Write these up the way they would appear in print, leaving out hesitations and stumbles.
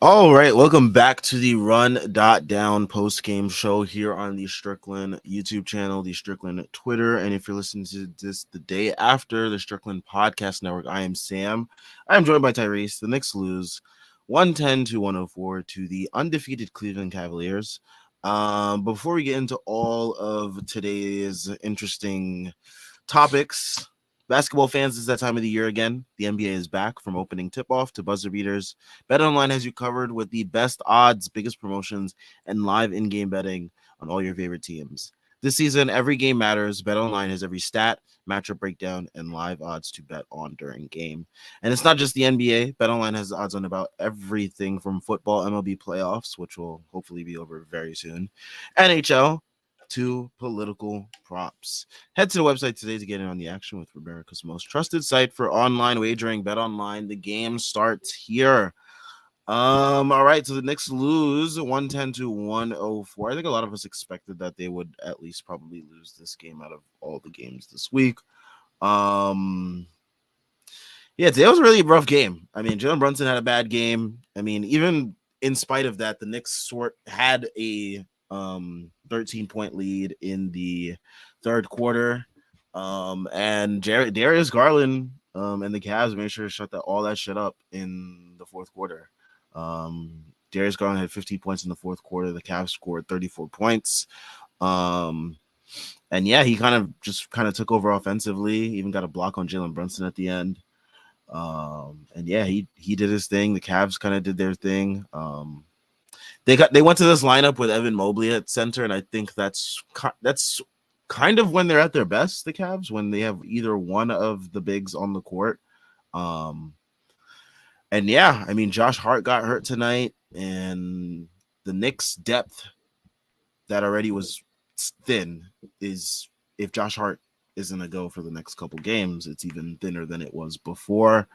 All right, welcome back to the Run.down post-game show here on the Strickland YouTube channel, the Strickland Twitter, and if you're listening to this the day after the Strickland Podcast Network, I am Sam. I am joined by Tyrese. The Knicks lose 110-104 to the undefeated Cleveland Cavaliers. Before we get into all of today's interesting topics, basketball fans, it's that time of the year again. The NBA is back from opening tip-off to buzzer beaters. BetOnline has you covered with the best odds, biggest promotions, and live in-game betting on all your favorite teams. This season, every game matters. BetOnline has every stat, matchup breakdown, and live odds to bet on during game. And it's not just the NBA. BetOnline has odds on about everything from football, MLB playoffs, which will hopefully be over very soon, NHL, to political props. Head to the website today to get in on the action with America's most trusted site for online wagering. Bet online. The game starts here. All right, so the Knicks lose 110-104. I think a lot of us expected that they would at least probably lose this game out of all the games this week. Yeah, today was a really rough game. I mean, Jalen Brunson had a bad game. I mean, even in spite of that, the Knicks had a 13-point lead in the third quarter. And Darius Garland and the Cavs made sure to shut all that shit up in the fourth quarter. Darius Garland had 15 points in the fourth quarter. The Cavs scored 34 points. And yeah, he kind of took over offensively. Even got a block on Jalen Brunson at the end. And yeah, he did his thing. The Cavs kind of did their thing. They went to this lineup with Evan Mobley at center, and I think that's kind of when they're at their best. The Cavs, when they have either one of the bigs on the court. And yeah, I mean, Josh Hart got hurt tonight, and the Knicks' depth that already was thin is, if Josh Hart isn't a go for the next couple games, it's even thinner than it was before.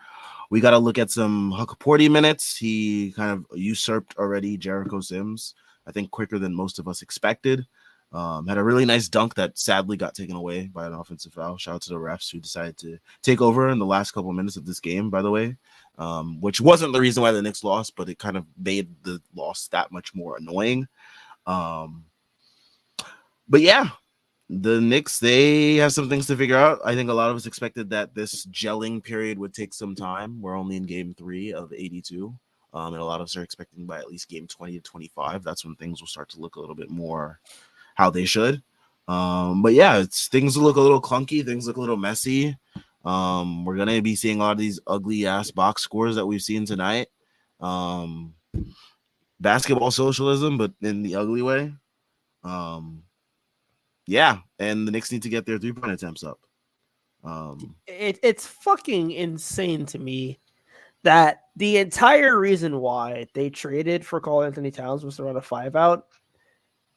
We got to look at some Huckaporty minutes. He kind of usurped already Jericho Sims, I think quicker than most of us expected. Had a really nice dunk that sadly got taken away by an offensive foul. Shout out to the refs who decided to take over in the last couple of minutes of this game, by the way, which wasn't the reason why the Knicks lost, but it kind of made the loss that much more annoying. But yeah, the Knicks, they have some things to figure out. I think a lot of us expected that this gelling period would take some time. We're only in game 3 of 82. And a lot of us are expecting by at least game 20 to 25. That's when things will start to look a little bit more how they should. But yeah, things look a little clunky. Things look a little messy. We're going to be seeing a lot of these ugly ass box scores that we've seen tonight. Basketball socialism, but in the ugly way. Yeah, and the Knicks need to get their 3-point attempts up. It's fucking insane to me that the entire reason why they traded for Karl-Anthony Towns was to run a 5-out,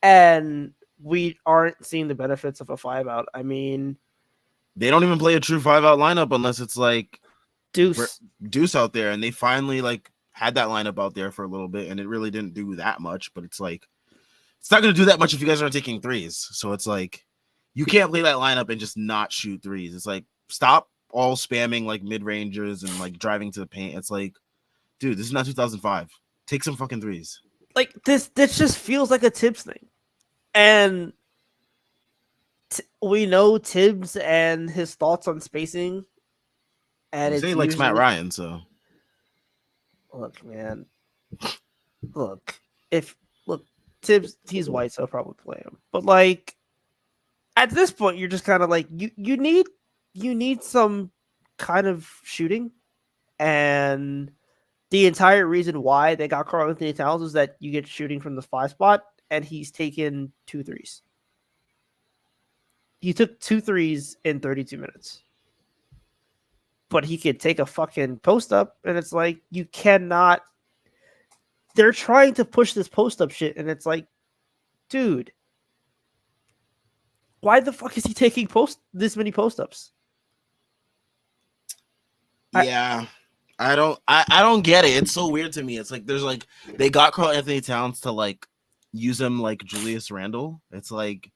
and we aren't seeing the benefits of a 5-out. I mean, they don't even play a true 5-out lineup unless it's like Deuce out there, and they finally like had that lineup out there for a little bit, and it really didn't do that much. But it's like, it's not going to do that much if you guys aren't taking threes. So it's like, you can't play that lineup and just not shoot threes. It's like, stop all spamming like mid-rangers and like driving to the paint. It's like, dude, this is not 2005. Take some fucking threes. Like this just feels like a Tibbs thing. And we know Tibbs and his thoughts on spacing. And he likes Matt Ryan, so look, man. Tibbs, he's white, so I'll probably play him. But like, at this point, you're just kind of like, you need some kind of shooting, and the entire reason why they got Karl-Anthony Towns is that you get shooting from the 5 spot, and he's taken 2 threes. He took 2 threes in 32 minutes. But he could take a fucking post up, and it's like, you cannot. They're trying to push this post up shit, and it's like, dude, why the fuck is he taking this many post ups? Yeah. I don't get it. It's so weird to me. It's like there's like they got Karl-Anthony Towns to like use him like Julius Randle. It's like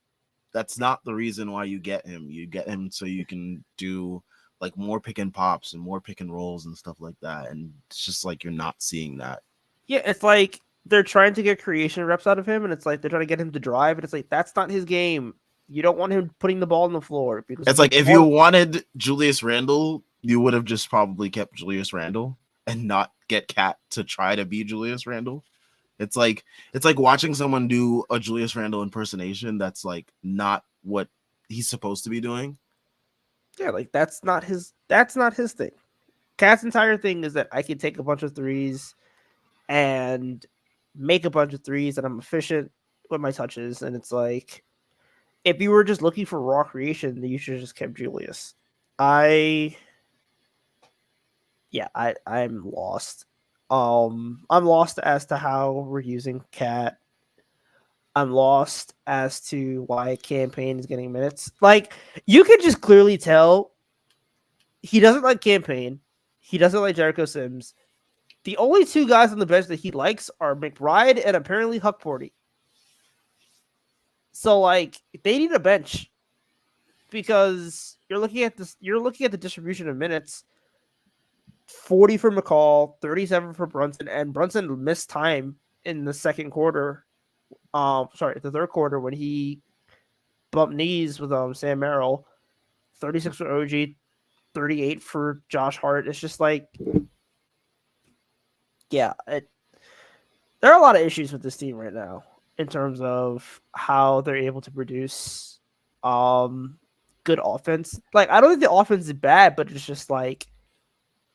that's not the reason why you get him. You get him so you can do like more pick and pops and more pick and rolls and stuff like that. And it's just like you're not seeing that Yeah, it's like they're trying to get creation reps out of him, and it's like they're trying to get him to drive, and it's like that's not his game. You don't want him putting the ball on the floor because It's like if you wanted Julius Randle, you would have just probably kept Julius Randle and not get Cat to try to be Julius Randle. It's like watching someone do a Julius Randle impersonation that's like not what he's supposed to be doing. Yeah, like that's not his thing. Cat's entire thing is that I can take a bunch of threes and make a bunch of threes, and I'm efficient with my touches. And it's like, if you were just looking for raw creation, then you should have just kept Julius. I'm lost. I'm lost as to how we're using Cat. I'm lost as to why Campaign is getting minutes. Like, you can just clearly tell he doesn't like Campaign. He doesn't like Jericho Sims. The only two guys on the bench that he likes are McBride and apparently Huckporty. So, like, they need a bench because you're looking at this. You're looking at the distribution of minutes. 40 for McCall, 37 for Brunson, and Brunson missed time in the second quarter. The third quarter when he bumped knees with Sam Merrill. 36 for OG, 38 for Josh Hart. It's just like, yeah, there are a lot of issues with this team right now in terms of how they're able to produce good offense. Like, I don't think the offense is bad, but it's just like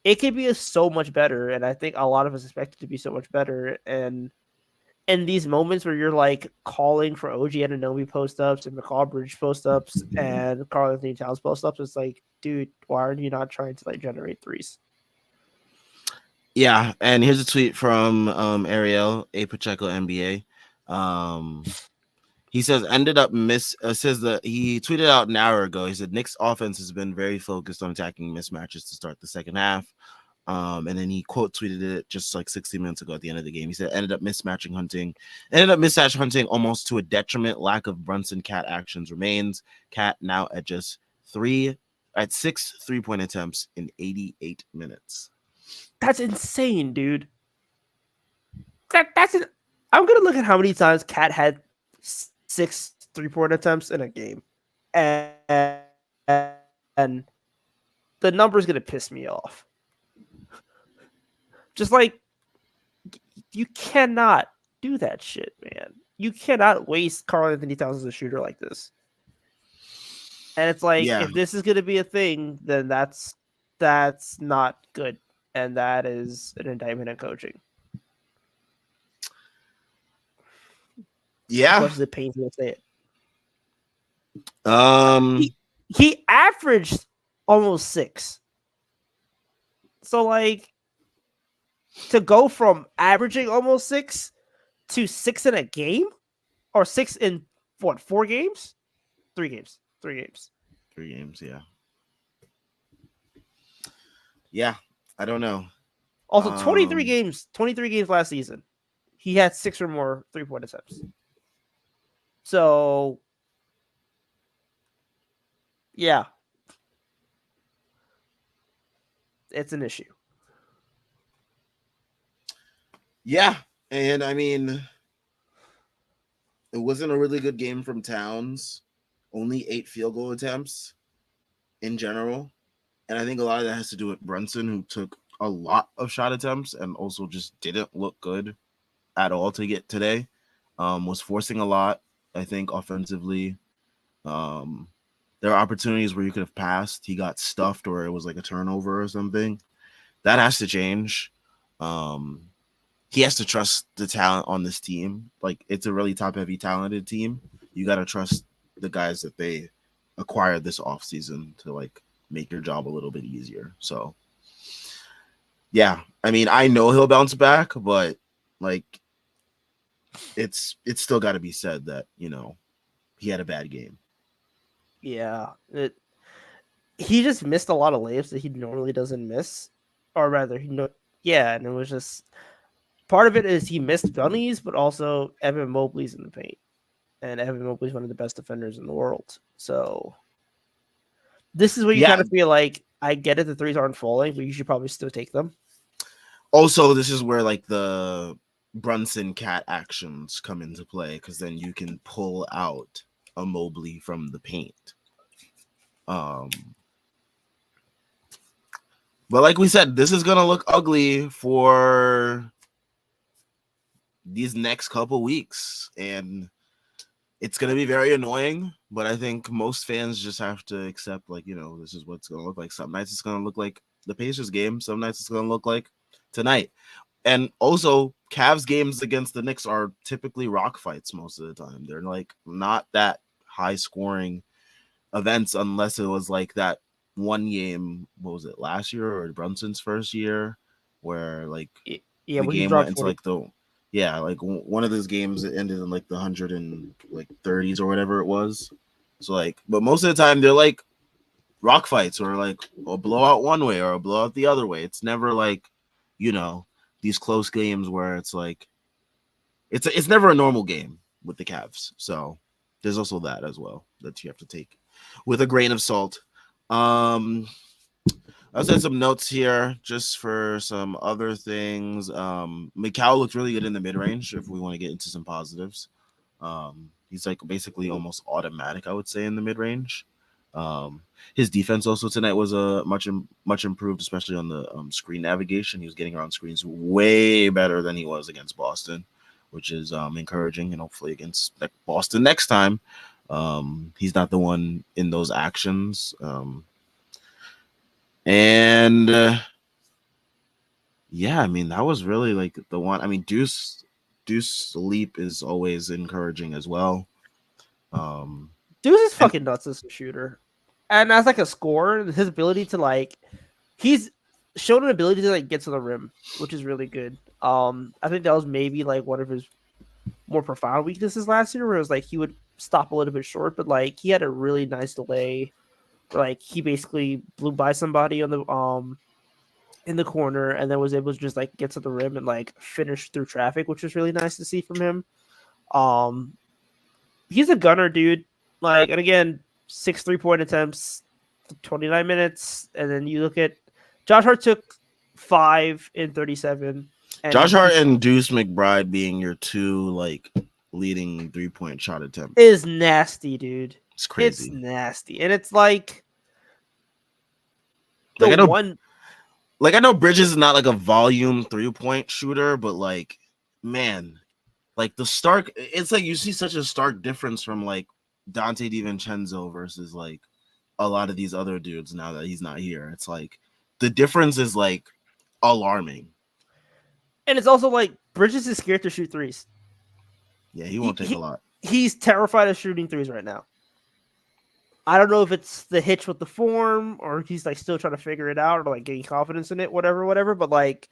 it could be so much better, and I think a lot of us expect it to be so much better. And in these moments where you're like calling for OG Anunoby post ups and McCall Bridge post ups and Karl Anthony Towns post ups, it's like, dude, why are you not trying to like generate threes? Yeah, and here's a tweet from Ariel A Pacheco NBA. He says says that he tweeted out an hour ago. He said Knicks offense has been very focused on attacking mismatches to start the second half. And then he quote tweeted it just like 60 minutes ago at the end of the game. He said ended up mismatch hunting almost to a detriment. Lack of Brunson Cat actions remains. Cat now at just 6 3-point attempts in 88 minutes. That's insane, dude. I'm gonna look at how many times Cat had 6 3-point attempts in a game, and the number's gonna piss me off. Just like, you cannot do that shit, man. You cannot waste Karl Anthony Towns as a shooter like this. And it's like, if this is gonna be a thing, then that's not good, and that is an indictment of coaching. Yeah, as much as it pains me to say it. He averaged almost 6. So, like, to go from averaging almost 6 to 6 in a game, or 6 in what, 4 games? 3 games. 3 games. 3 games, yeah. Yeah, I don't know. Also, 23 games last season. He had 6 or more 3-point attempts. So, yeah. It's an issue. Yeah, and I mean, it wasn't a really good game from Towns. Only 8 field goal attempts in general. And I think a lot of that has to do with Brunson, who took a lot of shot attempts and also just didn't look good at all to get today. Was forcing a lot, I think, offensively. There are opportunities where you could have passed. He got stuffed or it was like a turnover or something. That has to change. He has to trust the talent on this team. Like, it's a really top-heavy, talented team. You got to trust the guys that they acquired this offseason to, like, make your job a little bit easier. So, yeah. I mean, I know he'll bounce back, but, like, it's still got to be said that, you know, he had a bad game. Yeah. He just missed a lot of layups that he normally doesn't miss. Or rather, and it was just... Part of it is he missed bunnies, but also Evan Mobley's in the paint. And Evan Mobley's one of the best defenders in the world. So this is where you kind of feel like, I get it, the threes aren't falling, but you should probably still take them. Also, this is where like the Brunson cat actions come into play because then you can pull out a Mobley from the paint. Um, but like we said, this is gonna look ugly for these next couple weeks, and it's gonna be very annoying. But I think most fans just have to accept, like, this is what it's gonna look like. Some nights it's gonna look like the Pacers game. Some nights it's gonna look like tonight. And also, Cavs games against the Knicks are typically rock fights most of the time. They're like not that high scoring events unless it was like that one game. What was it, last year or Brunson's first year, where like Yeah, the when he game went dropped into 40. like like one of those games that ended in like the 130s or whatever it was. So like, but most of the time they're like rock fights or like a blowout one way or a blowout the other way. It's never like, these close games where it's like it's never a normal game with the Cavs. So there's also that as well that you have to take with a grain of salt. I also had some notes here just for some other things. Mikal looked really good in the mid range. If we want to get into some positives, he's like basically almost automatic, I would say, in the mid range. His defense also tonight was much improved, especially on the screen navigation. He was getting around screens way better than he was against Boston, which is encouraging, and hopefully against Boston next time, he's not the one in those actions. And yeah, I mean that was really like the one. I mean Deuce Leap is always encouraging as well. Deuce is And fucking nuts as a shooter, and as like a scorer, his ability to like, he's shown an ability to like get to the rim, which is really good. I think that was maybe like one of his more profound weaknesses last year, where it was like he would stop a little bit short, but like he had a really nice delay. Like he basically blew by somebody on the in the corner and then was able to just like get to the rim and like finish through traffic, which was really nice to see from him. Um, he's a gunner, dude. Like, and again, 6 3-point attempts, 29 minutes, and then you look at Josh Hart took 5 in 37, Josh and Hart he and Deuce McBride being your two like leading 3-point shot attempts is nasty, dude. It's It's crazy. nasty, and it's like the Like one. I know Bridges is not like a volume 3-point shooter, but like, man, like it's like you see such a stark difference from like Dante DiVincenzo versus like a lot of these other dudes now that he's not here. It's like the difference is like alarming. And it's also like Bridges is scared to shoot threes. Yeah, he won't take a lot. He's terrified of shooting threes right now. I don't know if it's the hitch with the form or he's like still trying to figure it out or like getting confidence in it, whatever. But like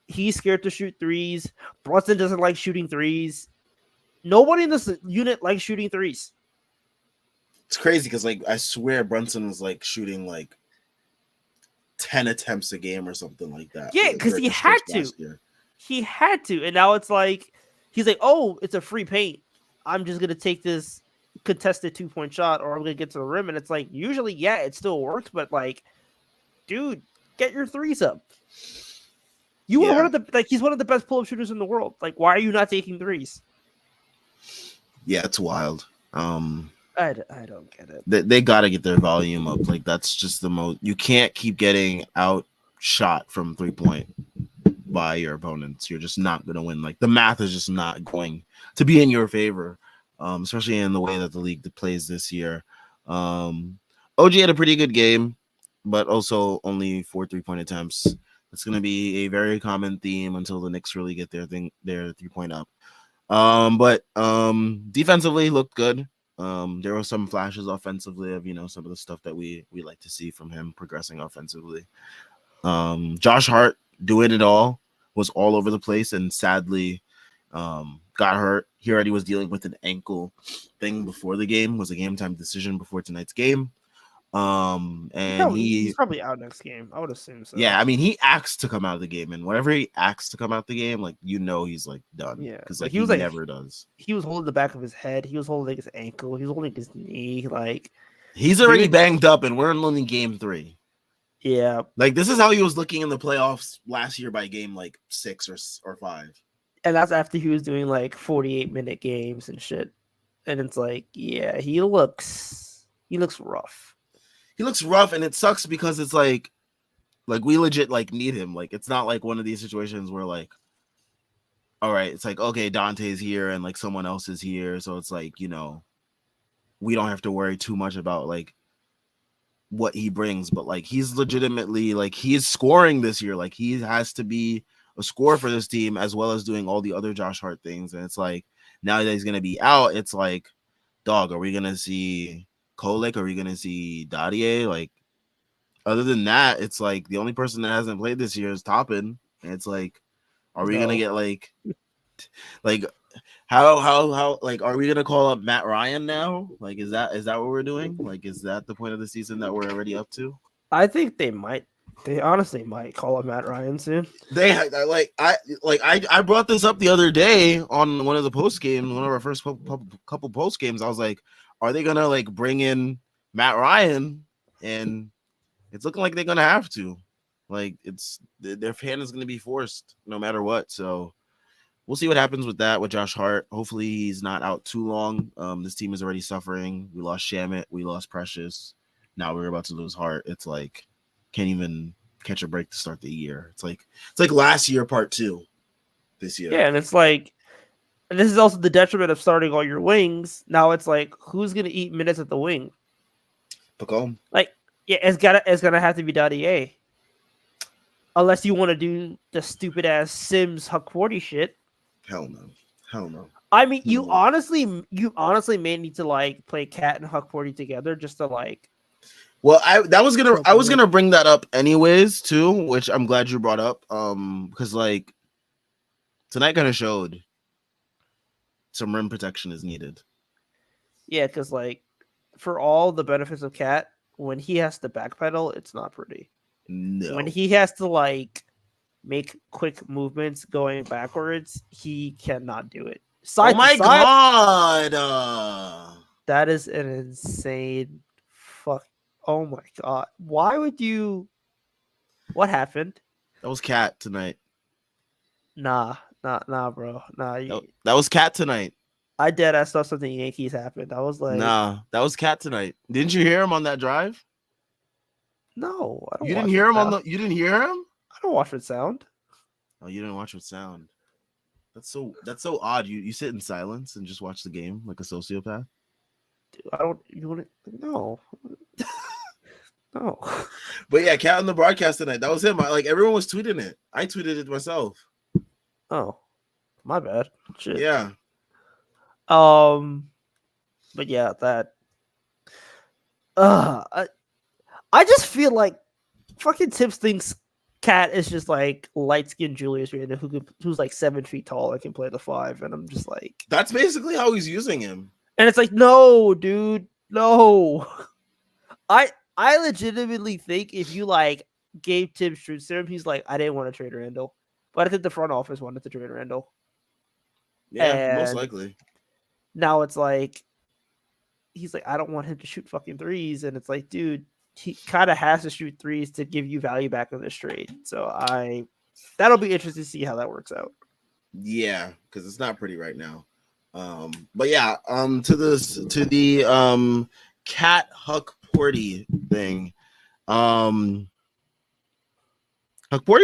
he's scared to shoot threes. Brunson doesn't like shooting threes. Nobody in this unit likes shooting threes. It's crazy because like I swear Brunson was like shooting like 10 attempts a game or something like that. Yeah, because he had to. He had to. And now it's like he's like, oh, it's a free paint. I'm just gonna take this contested 2-point shot or I'm gonna get to the rim. And it's like usually, yeah, it still works, but like, dude, get your threes up. You are one of the he's one of the best pull-up shooters in the world. Like, why are you not taking threes? Yeah, it's wild. I don't get it. They got to get their volume up. Like that's just the most. You can't keep getting outshot from 3-point by your opponents. You're just not going to win. Like the math is just not going to be in your favor, especially in the way that the league plays this year. OG had a pretty good game, but also only 4 3-point attempts. It's going to be a very common theme until the Knicks really get their 3-point up. But defensively looked good. There were some flashes offensively of some of the stuff that we like to see from him progressing offensively. Josh Hart doing it all, was all over the place, and sadly got hurt. He already was dealing with an ankle thing before the game. It was a game time decision before tonight's game. And he's probably out next game. I would assume so. Yeah, I mean he acts to come out of the game, and whenever he acts to come out the game, like he's like done. Yeah, because like he was never does. He was holding the back of his head. He was holding his ankle. He was holding his knee. Like he's already banged up, and we're in only game 3. Yeah, Like this is how he was looking in the playoffs last year by game like 6 or 5. and that's after he was doing like 48-minute games and shit. And it's like, yeah, he looks rough. He looks rough, and it sucks because it's like we legit like need him. Like it's not like one of these situations where like, all right, it's like okay, Dante's here and like someone else is here, so it's like we don't have to worry too much about like what he brings, but like he's legitimately like he's scoring this year. Like he has to be a scorer for this team as well as doing all the other Josh Hart things. And it's like now that he's gonna be out, it's like, dog, are we gonna see Kolek? Are we gonna see Dadier? Like other than that, it's like the only person that hasn't played this year is Toppin. And it's like, are we gonna get like how like are we gonna call up Matt Ryan now? Like is that what we're doing? Like is that the point of the season that we're already up to? I think they might. They honestly might call up Matt Ryan soon. I brought this up the other day on one of the post games, one of our first couple post games. I was like, are they gonna like bring in Matt Ryan? And it's looking like they're gonna have to. Like it's their hand is gonna be forced no matter what. So we'll see what happens with that with Josh Hart. Hopefully he's not out too long. This team is already suffering. We lost Shamit, we lost Precious. Now we're about to lose Hart. It's like can't even catch a break to start the year. It's like last year part 2 this year. Yeah, and it's like this is also the detriment of starting all your wings. Now it's like who's gonna eat minutes at the wing? Pacom. Like, yeah, it's gonna have to be Dadier. Unless you want to do the stupid ass Sims Huck40 shit. Hell no. I mean, you honestly may need to like play Cat and Huck40 together just to like. Well, I was gonna bring that up anyways too, which I'm glad you brought up. Because like tonight kind of showed some rim protection is needed. Yeah, because like for all the benefits of Cat, when he has to backpedal, it's not pretty. No. When he has to like make quick movements going backwards, he cannot do it. Oh my god! That is an insane fuck. Oh my god! Why would you? What happened? That was Cat tonight. Nah, bro. Nah, that was Cat tonight. I dead ass saw something Yankees happened. I was like, nah, that was Cat tonight. Didn't you hear him on that drive? No, I don't. You didn't hear him on the. You didn't hear him? I don't watch with sound. Oh, you didn't watch with sound. That's so odd. You sit in silence and just watch the game like a sociopath. Dude, I don't. You want to? No. No. But yeah, Cat on the broadcast tonight. That was him. Like everyone was tweeting it. I tweeted it myself. Oh, my bad. Shit. Yeah. But yeah, that. I just feel like fucking Tips thinks Cat is just like light skinned Julius Randle who's like 7 feet tall and can play the 5, and I'm just like, that's basically how he's using him. And it's like, no, dude, no. I legitimately think if you like gave Tibbs truth serum, he's like, I didn't want to trade Randall, but I think the front office wanted to trade Randall. Yeah, most likely. Now it's like he's like, I don't want him to shoot fucking threes, and it's like, dude, he kind of has to shoot threes to give you value back in this trade. So that'll be interesting to see how that works out. Yeah, because it's not pretty right now. But yeah, to the Cat Huck40 thing. Huck40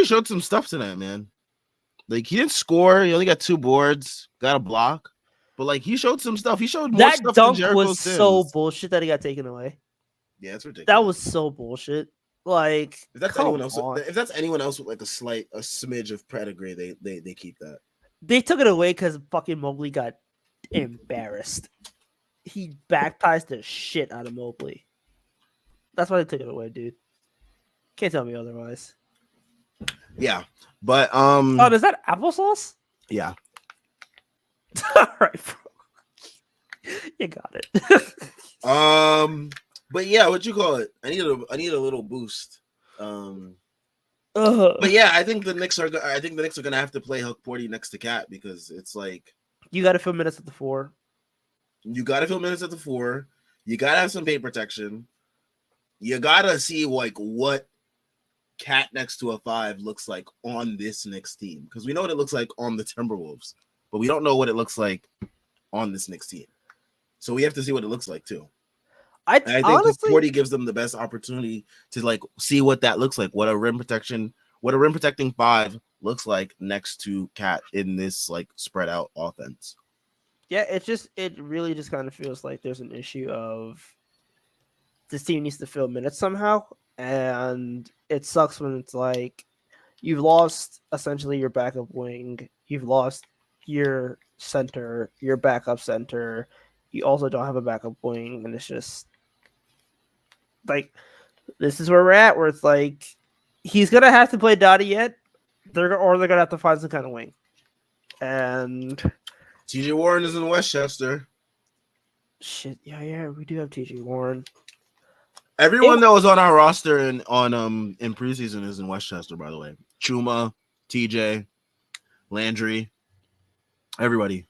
showed some stuff tonight, man. Like he didn't score, he only got 2 boards, got a block, but like he showed some stuff. He showed more stuff than Jericho was Sims. So bullshit that he got taken away. Yeah, it's ridiculous. That was so bullshit. Like if that's anyone else with like a smidge of pedigree, they keep that. They took it away because fucking Mobley got embarrassed. He backpaced the shit out of Mobley. That's why they took it away, dude. Can't tell me otherwise. Yeah, but oh, is that applesauce? Yeah. All right, bro. You got it. But yeah, what you call it? I need a little boost. But yeah, I think the Knicks are gonna have to play Huck40 next to Cat because it's like you got to fill minutes at the 4. You got to fill minutes at the 4. You got to have some paint protection. You got to see like what Cat next to a 5 looks like on this Knicks team, because we know what it looks like on the Timberwolves, but we don't know what it looks like on this Knicks team. So we have to see what it looks like too. I And I think honestly, 40 gives them the best opportunity to like see what that looks like, what a rim protecting 5 looks like next to Cat in this like spread out offense. yeah, it really just kind of feels like there's an issue of this team needs to fill minutes somehow, and it sucks when it's like you've lost essentially your backup wing, you've lost your center, your backup center, you also don't have a backup wing, and it's just like this is where we're at, where it's like he's gonna have to play Dottie yet, they're gonna have to find some kind of wing, and TJ Warren is in Westchester. shit, yeah, we do have TJ Warren. Everyone that was on our roster in preseason is in Westchester, by the way. Chuma, TJ, Landry, everybody.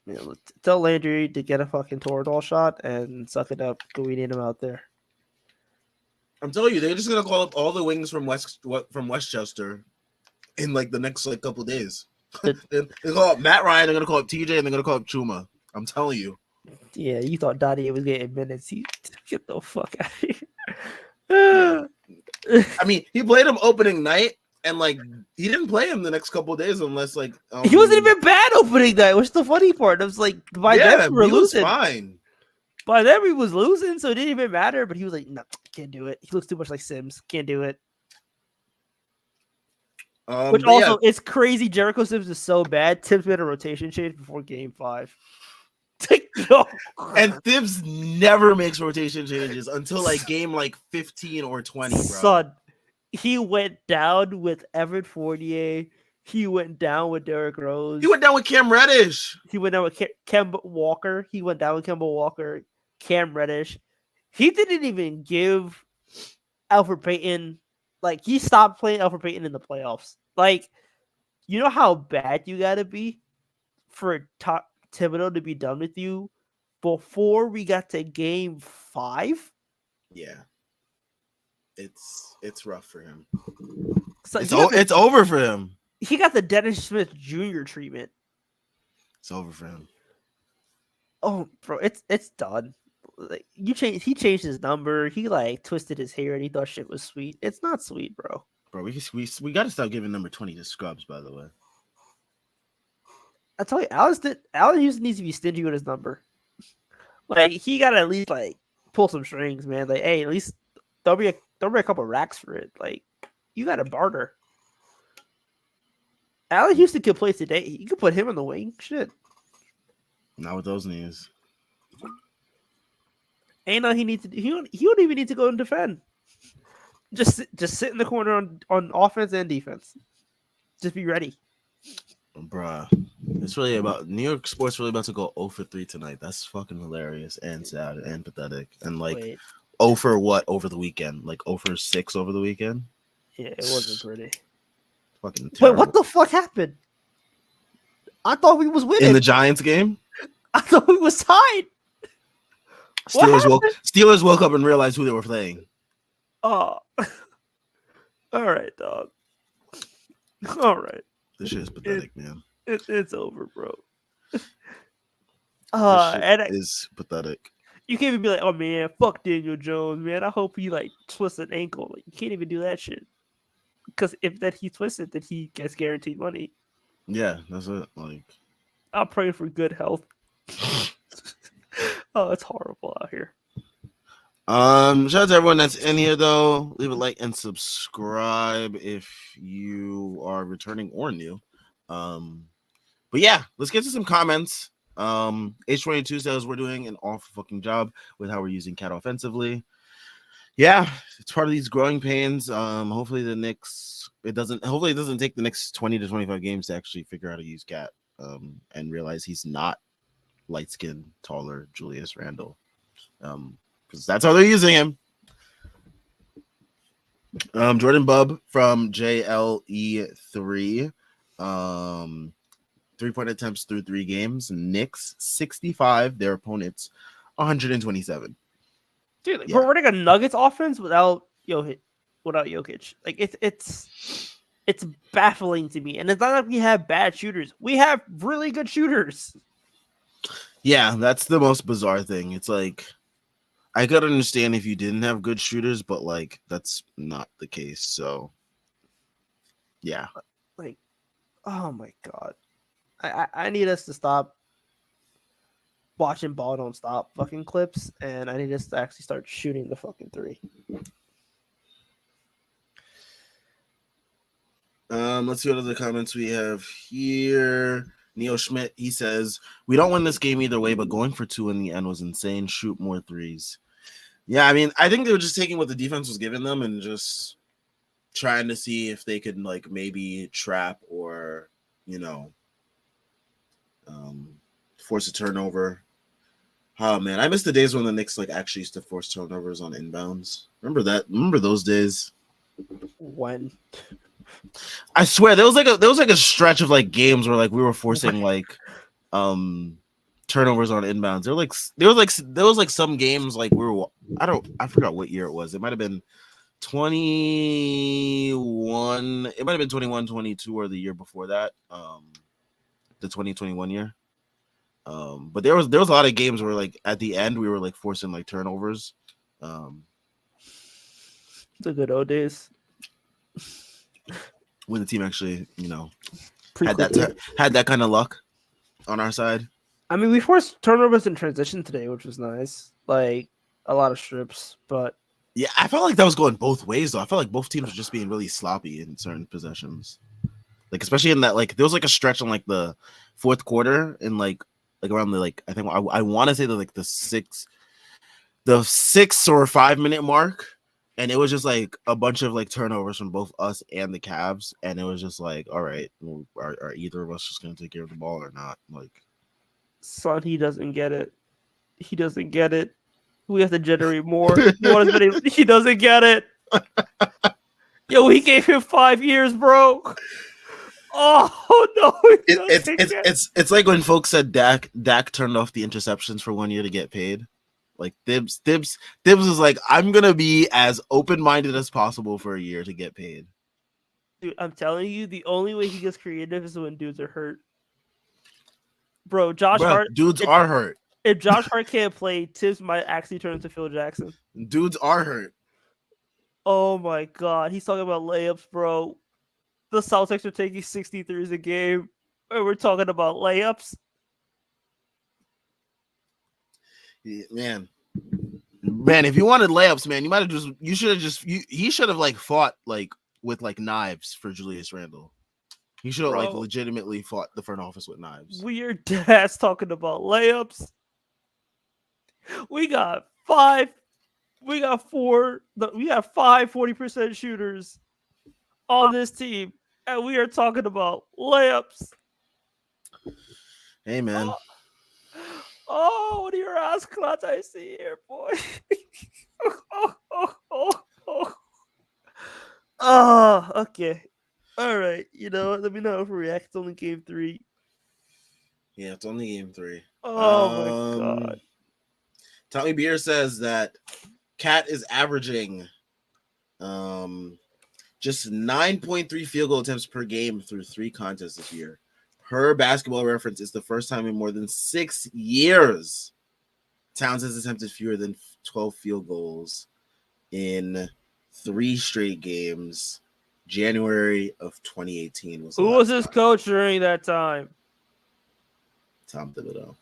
Yeah, tell Landry to get a fucking Toradol shot and suck it up. We need him out there. I'm telling you, they're just gonna call up all the wings from Westchester in like the next like couple of days. They call up Matt Ryan. They're gonna call up TJ, and they're gonna call up Chuma. I'm telling you. Yeah, you thought Dottie was getting minutes. Get the fuck out of Yeah. here. I mean, he played him opening night, and like he didn't play him the next couple of days unless like he wasn't even bad opening night, which is the funny part. I was like, by then we were losing. Fine. By then we was losing, so it didn't even matter. But he was like, no, can't do it. He looks too much like Sims. Can't do it. Which also, it's crazy. Jericho Sims is so bad. Tibbs made a rotation change before Game 5. And Thibs never makes rotation changes until like game like 15 or 20, bro. Son, he went down with Evan Fournier. He went down with Derrick Rose. He went down with Cam Reddish. He went down with Kemba Walker. He went down with Kemba Walker, Cam Reddish. He didn't even give Alfred Payton, like, he stopped playing Alfred Payton in the playoffs. Like, you know how bad you gotta be for Thibodeau to be done with you before we got to Game 5? Yeah. It's rough for him. So it's over for him. He got the Dennis Smith Jr. treatment. It's over for him. Oh, bro, it's done. Like, he changed his number. He like twisted his hair and he thought shit was sweet. It's not sweet, bro. Bro, we got to stop giving number 20 to scrubs, by the way. I tell you, Allen Houston needs to be stingy with his number. Like, he got to at least like pull some strings, man. Like, hey, at least there'll be a couple racks for it. Like, you got to barter. Allen Houston could play today. You could put him on the wing. Shit. Not with those knees. Ain't no he needs to. He don't even need to go and defend. Just sit in the corner on offense and defense. Just be ready. Bruh. It's really about New York sports really about to go 0 for 3 tonight. That's fucking hilarious and sad and pathetic. And like 0 for what over the weekend? Like 0 for 6 over the weekend? Yeah, it wasn't pretty. Fucking terrible. Wait, what the fuck happened? I thought we was winning. In the Giants game? I thought we was tied. Steelers woke up and realized who they were playing. Oh. All right, dog. All right. This shit is pathetic, man. It's over, bro. Is pathetic. You can't even be like, oh man, fuck Daniel Jones, man. I hope he like twists an ankle. Like, you can't even do that shit. Because if that he twisted, then he gets guaranteed money. Yeah, that's it. Like, I'm praying for good health. Oh, it's horrible out here. Shout out to everyone that's in here though. Leave a like and subscribe if you are returning or new. But yeah, let's get to some comments. H22 says we're doing an awful fucking job with how we're using Cat offensively. Yeah, it's part of these growing pains. Hopefully the Knicks it doesn't take the next 20 to 25 games to actually figure out how to use Cat and realize he's not light-skinned, taller Julius Randle. Because that's how they're using him. Jordan Bubb from JLE3. 3-point attempts through 3 games. Knicks 65, their opponents 127. Dude, we're running a Nuggets offense without Jokic. without Jokic. Like it's baffling to me. And it's not like we have bad shooters. We have really good shooters. Yeah, that's the most bizarre thing. It's like I could understand if you didn't have good shooters, but like that's not the case. So yeah. Like, oh my god. I need us to stop watching ball don't stop fucking clips, and I need us to actually start shooting the fucking three. Let's see what other comments we have here. Neil Schmidt, he says, "We don't win this game either way, but going for 2 in the end was insane. Shoot more threes." Yeah, I mean, I think they were just taking what the defense was giving them and just trying to see if they could like maybe trap or, you know, force a turnover. Oh man, I miss the days when the Knicks like actually used to force turnovers on inbounds. Remember that? Remember those days? When I swear there was like a stretch of like games where like we were forcing like turnovers on inbounds. There was like some games like we were I forgot what year it was. It might have been 21. It might have been 21, 22 or the year before that. The 2021 year. But there was a lot of games where like at the end we were like forcing like turnovers. the good old days. When the team actually, you know, Pretty had that kind of luck on our side. I mean, we forced turnovers in transition today, which was nice. Like a lot of strips, but Yeah, I felt like that was going both ways though. I felt like both teams were just being really sloppy in certain possessions. Like especially in that like there was like a stretch in like the fourth quarter and like around the like I think I want to say the the 6 or 5 minute mark, and it was just like a bunch of like turnovers from both us and the Cavs, and it was just like, all right, well, are either of us just gonna take care of the ball or not? Like, son, he doesn't get it. He doesn't get it. We have to generate more. He doesn't get it. Yo, we gave him 5 years, bro. Oh no! It's like when folks said Dak turned off the interceptions for 1 year to get paid. Like Dibs was like, I'm gonna be as open minded as possible for a year to get paid. Dude, I'm telling you, the only way he gets creative is when dudes are hurt. Bro, dudes are hurt. If Josh Hart can't play, Tibbs might actually turn into Phil Jackson. Dudes are hurt. Oh my god, he's talking about layups, bro. The Celtics are taking 63s a game, and we're talking about layups. Yeah, man, if you wanted layups, man, he should have like fought like with like knives for Julius Randle. He should have like legitimately fought the front office with knives. Weird dad's talking about layups. We got 5 40% shooters on this team, and we are talking about layups. Hey, man. Oh, what are your ass clots I see here, boy? Oh, okay. All right. You know, let me know if we react. It's only game 3. Yeah, it's only game 3. Oh, my God. Tommy Beer says that Cat is averaging just 9.3 field goal attempts per game through 3 contests this year. Per Basketball Reference, it's the first time in more than 6 years Towns has attempted fewer than 12 field goals in 3 straight games. January of 2018 was. Who was his coach during that time? Tom Thibodeau.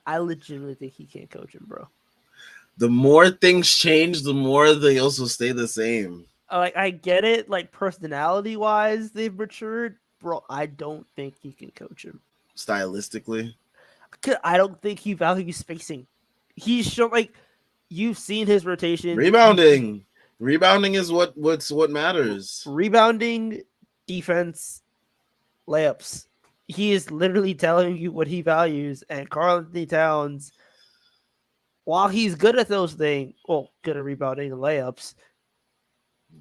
I legitimately think he can't coach him, bro. The more things change, the more they also stay the same. Like, I get it, like, personality-wise, they've matured. Bro, I don't think he can coach him. Stylistically? I don't think he values spacing. He's shown, like, you've seen his rotation. Rebounding is what matters. Rebounding, defense, layups. He is literally telling you what he values. And Karl-Anthony Towns, while he's good at those things, good at rebounding and layups,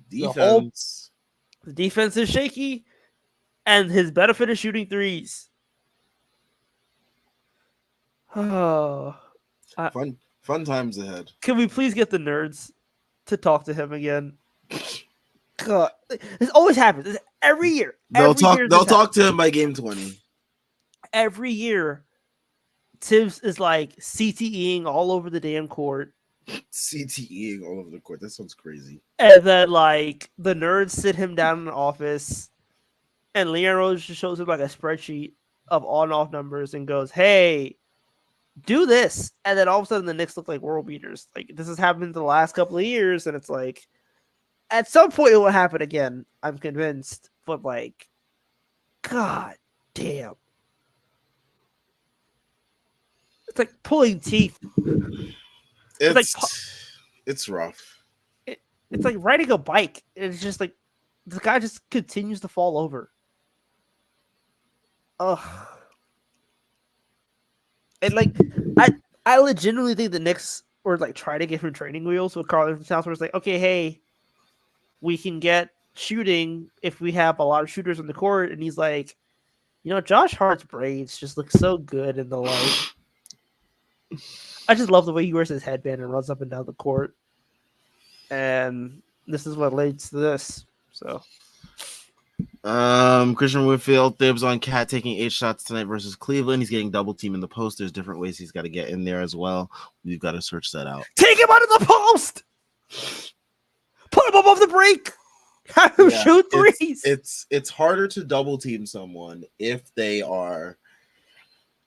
the defense is shaky, and his benefit is shooting threes. Oh, Fun times ahead. Can we please get the nerds to talk to him again? God, this always happens. Every year. Every year They'll this happens. talk to him by game 20. Every year, Tibbs is like CTEing all over the damn court. CTEing all over the court. That sounds crazy. And then, like, the nerds sit him down in the office, and Leon Rose just shows him, like, a spreadsheet of on and off numbers and goes, hey, do this. And then all of a sudden, the Knicks look like world beaters. Like, this has happened the last couple of years, and it's like, at some point, it will happen again. I'm convinced. But, like, God damn. It's like pulling teeth. It's rough. It's like riding a bike. It's just like the guy just continues to fall over. Ugh. And like I legitimately think the Knicks were like trying to give him training wheels with Carl Anthony Towns, where it's like, okay, hey, we can get shooting if we have a lot of shooters on the court, and he's like, Josh Hart's braids just look so good in the light. I just love the way he wears his headband and runs up and down the court. And this is what leads to this. So Christian Woodfield Thibs on Cat taking 8 shots tonight versus Cleveland. He's getting double team in the post. There's different ways he's got to get in there as well. We've got to search that out. Take him out of the post. Put him above the break. Have him shoot threes. It's harder to double team someone if they are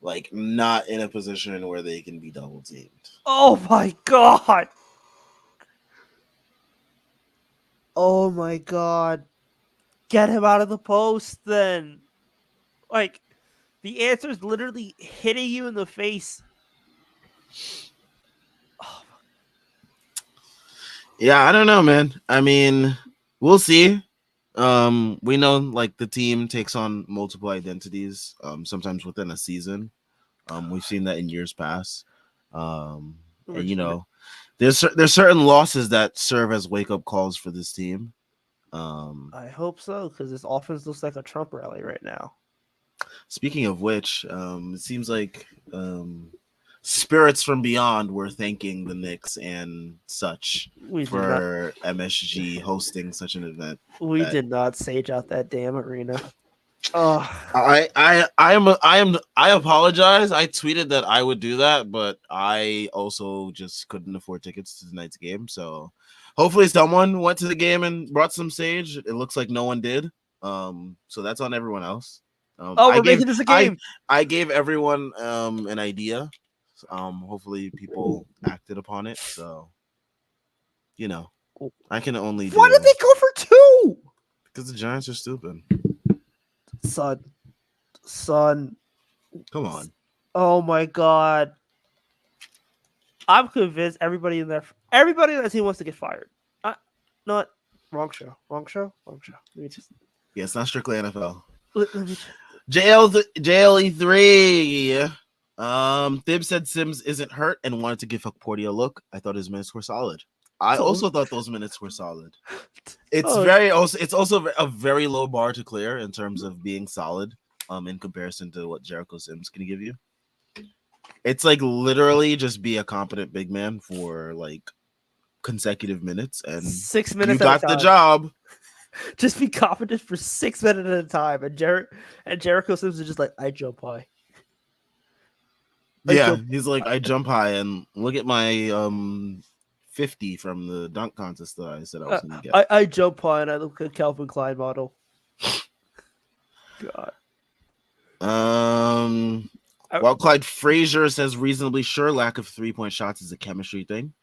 like not in a position where they can be double teamed. Oh my god. Oh my god. Get him out of the post then. Like, the answer is literally hitting you in the face. Oh. Yeah, I don't know, man. I mean, we'll see. We know like the team takes on multiple identities, sometimes within a season. We've seen that in years past. And there's certain losses that serve as wake up calls for this team. I hope so, because this offense looks like a Trump rally right now. Speaking of which, it seems like spirits from beyond were thanking the Knicks and such for MSG hosting such an event. We did not sage out that damn arena. Oh, I apologize. I tweeted that I would do that, but I also just couldn't afford tickets to tonight's game. So hopefully someone went to the game and brought some sage. It looks like no one did. So that's on everyone else. we're making this a game. I gave everyone an idea. Hopefully people acted upon it. So I can only Why did they go for 2? Because the Giants are stupid. Son. Come on. Oh my god. I'm convinced everybody in that team wants to get fired. Not wrong show. Let me just. Yeah, it's not strictly NFL. Let me. JLE3. Thib said Sims isn't hurt and wanted to give Portia a look. I thought his minutes were solid. I also thought those minutes were solid. It's also a very low bar to clear in terms of being solid. In comparison to what Jericho Sims can give you. It's like literally just be a competent big man for like consecutive minutes and 6 minutes. You got the job. Just be competent for 6 minutes at a time. And Jericho Sims is just like, I jump high. He's like, I jump high and look at my 50 from the dunk contest that I said I was gonna get. I jump high and I look at Calvin Klein model. God. While Clyde Frazier says reasonably sure lack of 3-point shots is a chemistry thing.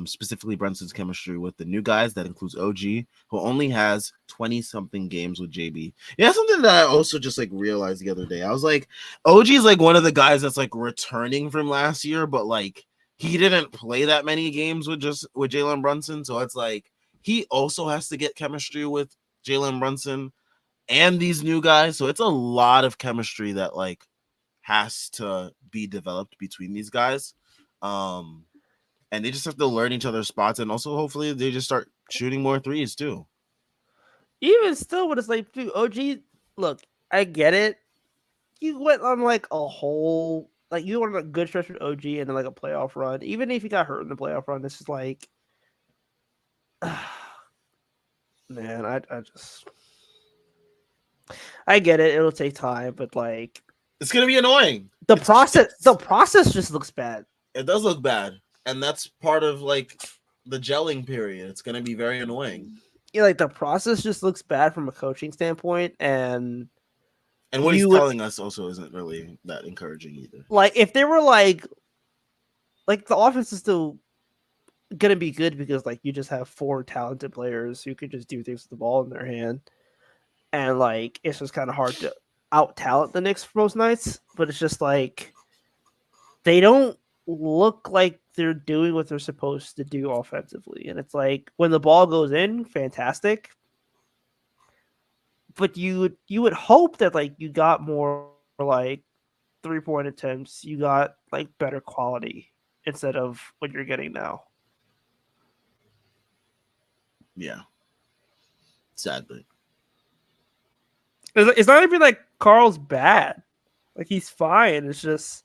Specifically Brunson's chemistry with the new guys. That includes OG, who only has 20-something games with JB. Yeah, something that I also just like realized the other day. I was like, OG is like one of the guys that's like returning from last year, but like he didn't play that many games with Jalen Brunson. So it's like he also has to get chemistry with Jalen Brunson and these new guys. So it's a lot of chemistry that like has to be developed between these guys. And they just have to learn each other's spots, and also hopefully they just start shooting more threes too. Even still, when it's like, dude, OG, look, I get it. You went on like a whole like you want a good stretch with OG and then like a playoff run. Even if he got hurt in the playoff run, this is like, man, I just I get it. It'll take time, but like It's gonna be annoying. the process just looks bad. It does look bad, and that's part of like the gelling period. It's gonna be very annoying. Yeah, like the process just looks bad from a coaching standpoint, and what he's you would telling us also isn't really that encouraging either. like if they were like the offense is still gonna be good because like you just have four talented players who could just do things with the ball in their hand, and like it's just kind of hard to out talent the Knicks for most nights. But it's just like they don't look like they're doing what they're supposed to do offensively, and it's like when the ball goes in, fantastic. But you would hope that like you got more like 3-point attempts, you got like better quality instead of what you're getting now. Yeah, sadly. It's not even like Carl's bad. Like he's fine. It's just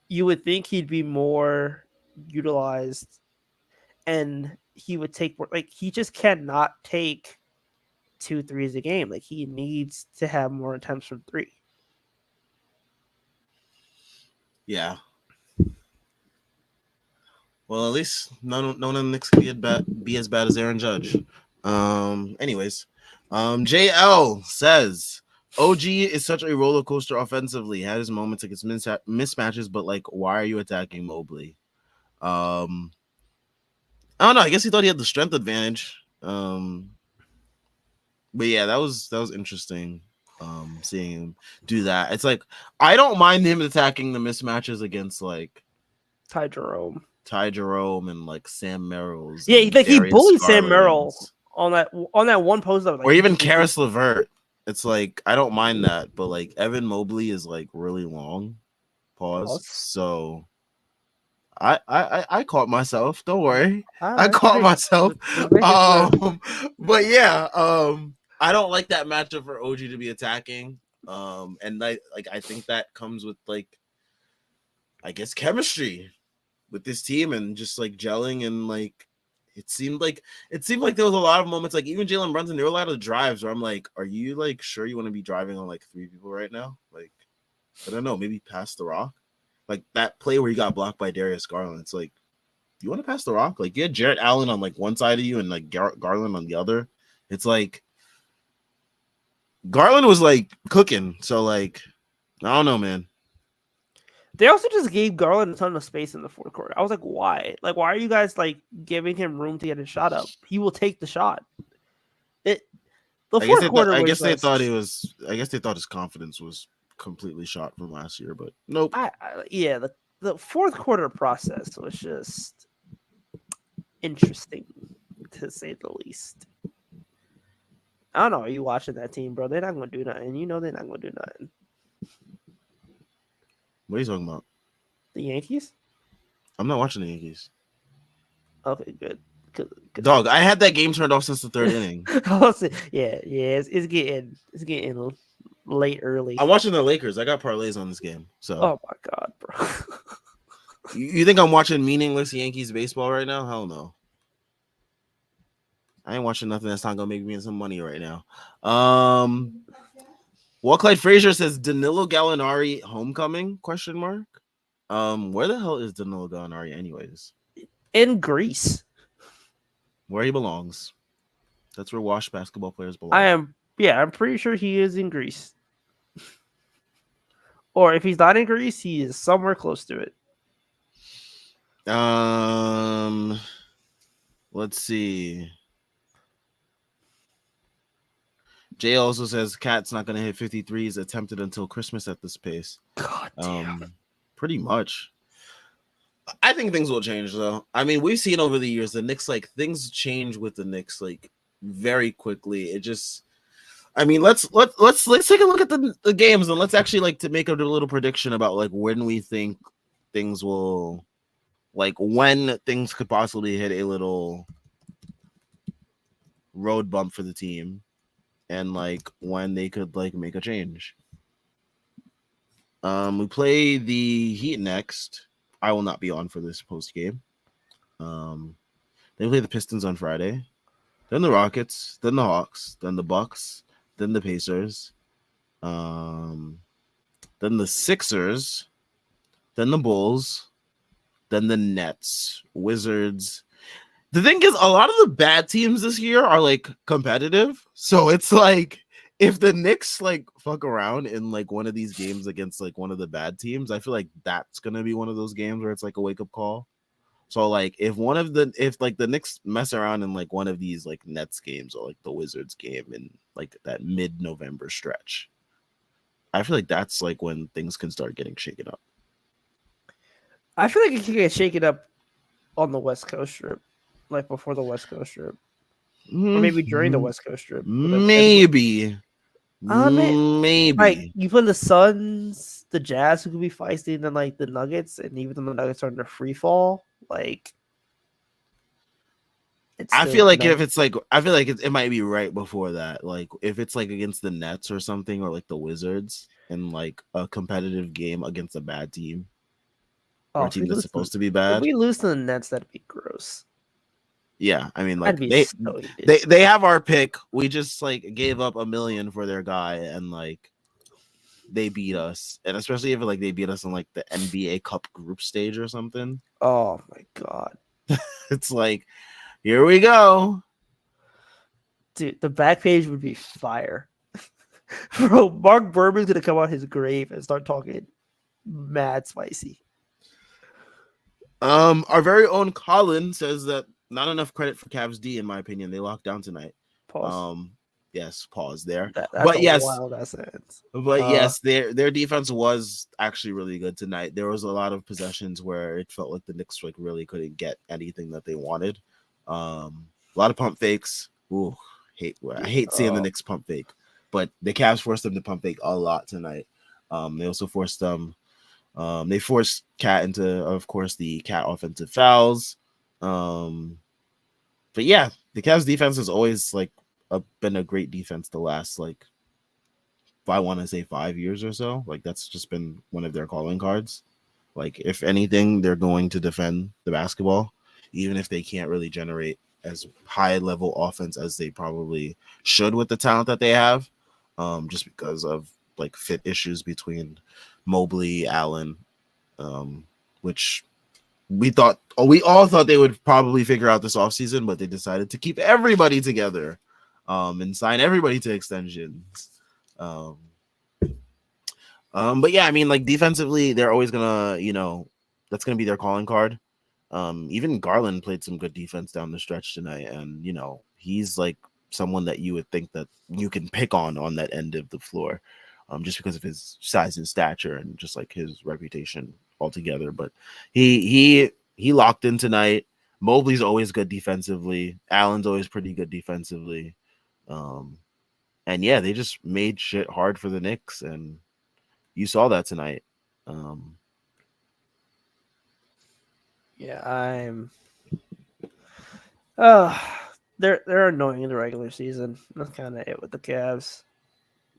you would think he'd be more utilized and he would take more, like he just cannot take 2 threes a game. Like he needs to have more attempts from 3. Yeah. Well, at least none of the Knicks can be as bad as Aaron Judge. Anyways, JL says OG is such a roller coaster offensively. Had his moments against mismatches, but like, why are you attacking Mobley? I don't know. I guess he thought he had the strength advantage. But yeah, that was interesting. Seeing him do that. It's like I don't mind him attacking the mismatches against like Ty Jerome and like Sam Merrills. Yeah, like he Darius bullied Sam Merrill Garlands. on that one post up, like, Or even Karis LeVert. It's like I don't mind that, but like Evan Mobley is like really long. Pause. So I caught myself. Don't worry. I caught myself. But yeah, I don't like that matchup for OG to be attacking. And I think that comes with like I guess chemistry with this team and just like gelling and like it seemed like there was a lot of moments like even Jalen Brunson, there were a lot of drives where I'm like, are you like sure you want to be driving on like 3 people right now? Like I don't know, maybe pass the rock. Like that play where he got blocked by Darius Garland. It's like, you want to pass the rock? Like you had Jarrett Allen on like one side of you and like Garland on the other. It's like Garland was like cooking. So like, I don't know, man. They also just gave Garland a ton of space in the fourth quarter. I was like, why? Like, why are you guys like giving him room to get his shot up? He will take the shot. The fourth quarter. I guess they thought his confidence was completely shot from last year, but nope. Yeah, the fourth quarter process was just interesting to say the least. I don't know. Are you watching that team, bro? They're not going to do nothing. You know they're not going to do nothing. What are you talking about? The Yankees? I'm not watching the Yankees. Okay, good. Dog, I had that game turned off since the third inning. Yeah, it's getting late early. I'm watching the Lakers. I got parlays on this game. So. Oh my god, bro. You think I'm watching meaningless Yankees baseball right now? Hell no. I ain't watching nothing that's not gonna make me some money right now. Clyde Frazier says Danilo Gallinari homecoming? ? Where the hell is Danilo Gallinari anyways? In Greece. Where he belongs. That's where washed basketball players belong. I'm pretty sure he is in Greece. Or if he's not in Greece, he is somewhere close to it. Let's see. Jay also says Cat's not going to hit 53s attempted until Christmas at this pace. God damn. Pretty much. I think things will change though. I mean, we've seen over the years the Knicks, like things change with the Knicks like very quickly. It just, I mean, let's take a look at the games and let's actually like to make a little prediction about like when we think things will, like when things could possibly hit a little road bump for the team. And like when they could like make a change. We play the Heat next. I will not be on for this post game. They play the Pistons on Friday, then the Rockets, then the Hawks, then the Bucks, then the Pacers, um, then the Sixers, then the Bulls, then the Nets, Wizards. The thing is, a lot of the bad teams this year are like competitive. So it's like if the Knicks like fuck around in like one of these games against like one of the bad teams, I feel like that's gonna be one of those games where it's like a wake up call. So like if like the Knicks mess around in like one of these like Nets games or like the Wizards game in like that mid-November stretch, I feel like that's like when things can start getting shaken up. I feel like it can get shaken up on the West Coast trip, like before the West Coast trip, or maybe during the West Coast trip. Maybe, Man, like maybe. you put the Suns, the Jazz, who could be feisty, and then like the Nuggets, and even though the Nuggets are under free fall, like it's I still feel like nice. if it's like, I feel like it might be right before that. Like if it's like against the Nets or something, or like the Wizards in like a competitive game against a bad team or Oh, a team that's supposed to be if bad. we lose to the Nets, that'd be gross. Yeah, I mean, I'd like be so heated. they have our pick. We just like gave up $1 million for their guy, and like they beat us, and especially if like they beat us in like the NBA Cup group stage or something. Oh my god, It's like here we go. dude, the back page would be fire. Bro, Mark Berman's gonna come out his grave and start talking mad spicy. Our very own Colin says that not enough credit for Cavs D, in my opinion. They locked down tonight. Pause. Um, yes, pause there. That's But a yes, wild ass sentence. their defense was actually really good tonight. There was a lot of possessions where it felt like the Knicks like really couldn't get anything that they wanted. A lot of pump fakes. Ooh, I hate seeing the Knicks pump fake, but the Cavs forced them to pump fake a lot tonight. They also forced them. They forced Cat into, of course, the Cat offensive fouls. But yeah, the Cavs defense has always like been a great defense the last like, if I want to say 5 years or so. Like that's just been one of their calling cards. Like if anything, they're going to defend the basketball, even if they can't really generate as high level offense as they probably should with the talent that they have, just because of like fit issues between Mobley, Allen, which we all thought they would probably figure out this offseason, but they decided to keep everybody together, and sign everybody to extensions. Um, but yeah, I mean, like defensively, they're always gonna, that's gonna be their calling card. Even Garland played some good defense down the stretch tonight, and he's like someone that you would think that you can pick on that end of the floor, just because of his size and stature and just like his reputation altogether. But he locked in tonight. Mobley's always good defensively. Allen's always pretty good defensively. And yeah, they just made shit hard for the Knicks, and you saw that tonight. Yeah, I'm. Uh, they're annoying in the regular season. That's kind of it with the Cavs.